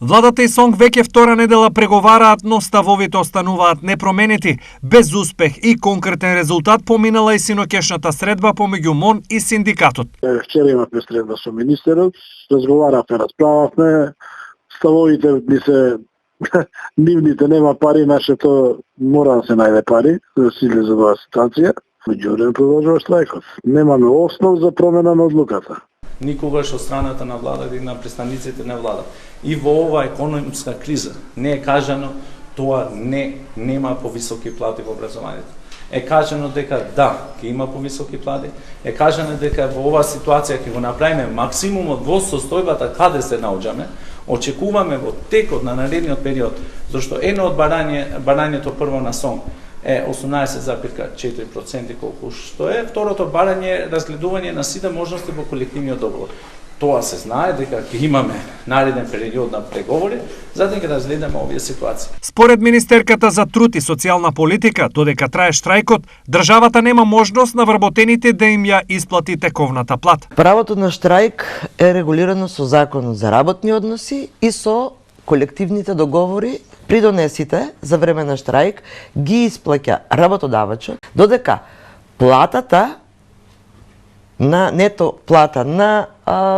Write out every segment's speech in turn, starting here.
Владата и СОНГ веќе втора недела преговараат, но ставовите остануваат непроменети, без успех и конкретен резултат поминала и синоќешната средба помеѓу МОН и синдикатот. Вчера имавме средба со министерот, разговаравме, расправавме, ставовите ни се нивните нема пари, нашето мора да се најде пари за да се излезе за оваа ситуација. Меѓувреме продолжува штрајкот. Немаме основ за промена на одлуката. Никогаш од страната на владата и на представниците на владата. И во оваа економска криза не е кажано тоа нема повисоки плати во образованието. Е кажано дека да, ќе има повисоки плати. Е кажано дека во оваа ситуација ќе го направиме максимумот во состојбата каде се наоѓаме. Очекуваме во текот на наредниот период, зашто едно од барањето прво на СОНГ е 18,4% колку што е. Второто барање е разгледување на сите можности во колективниот договор. Тоа се знае дека ќе имаме нареден период на преговори, за да ги разгледаме овие ситуации. Според министерката за труд и социјална политика, додека трае штрајкот, државата нема можност на вработените да им ја исплати тековната плата. Правото на штрајк е регулирано со Законот за работни односи и со колективните договори. Придонесите за време на штрајк ги исплаќа работодавачот, додека платата на нето плата на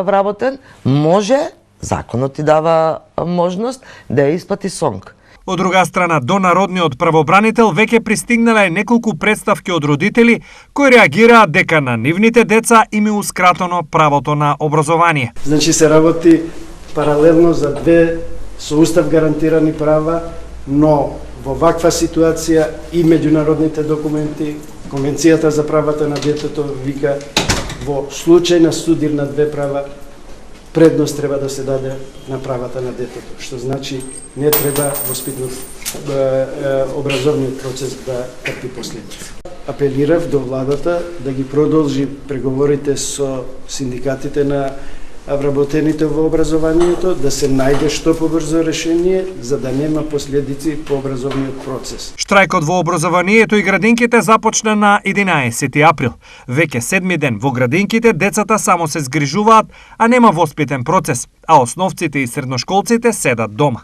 вработен може, законот ти дава можност да ја исплати СОНГ. Од друга страна, до народниот правобранител веќе пристигнале неколку представки од родители кои реагираат дека на нивните деца им е ускратено правото на образование. Значи се работи паралелно за две со устав гарантирани права, но во ваква ситуација и меѓународните документи, Конвенцијата за правата на детето вика во случај на судир на две права, предност треба да се даде на правата на детето, што значи не треба образовниот процес да трпи последици. Апелирав до владата да ги продолжи преговорите со синдикатите на вработените во образованието, да се најде што побрзо решение, за да нема последици по образовниот процес. Штрајкот во образованието и градинките започна на 11 април. Веќе 7 ден во градинките децата само се згрижуваат, а нема воспитен процес, а основците и средношколците седат дома.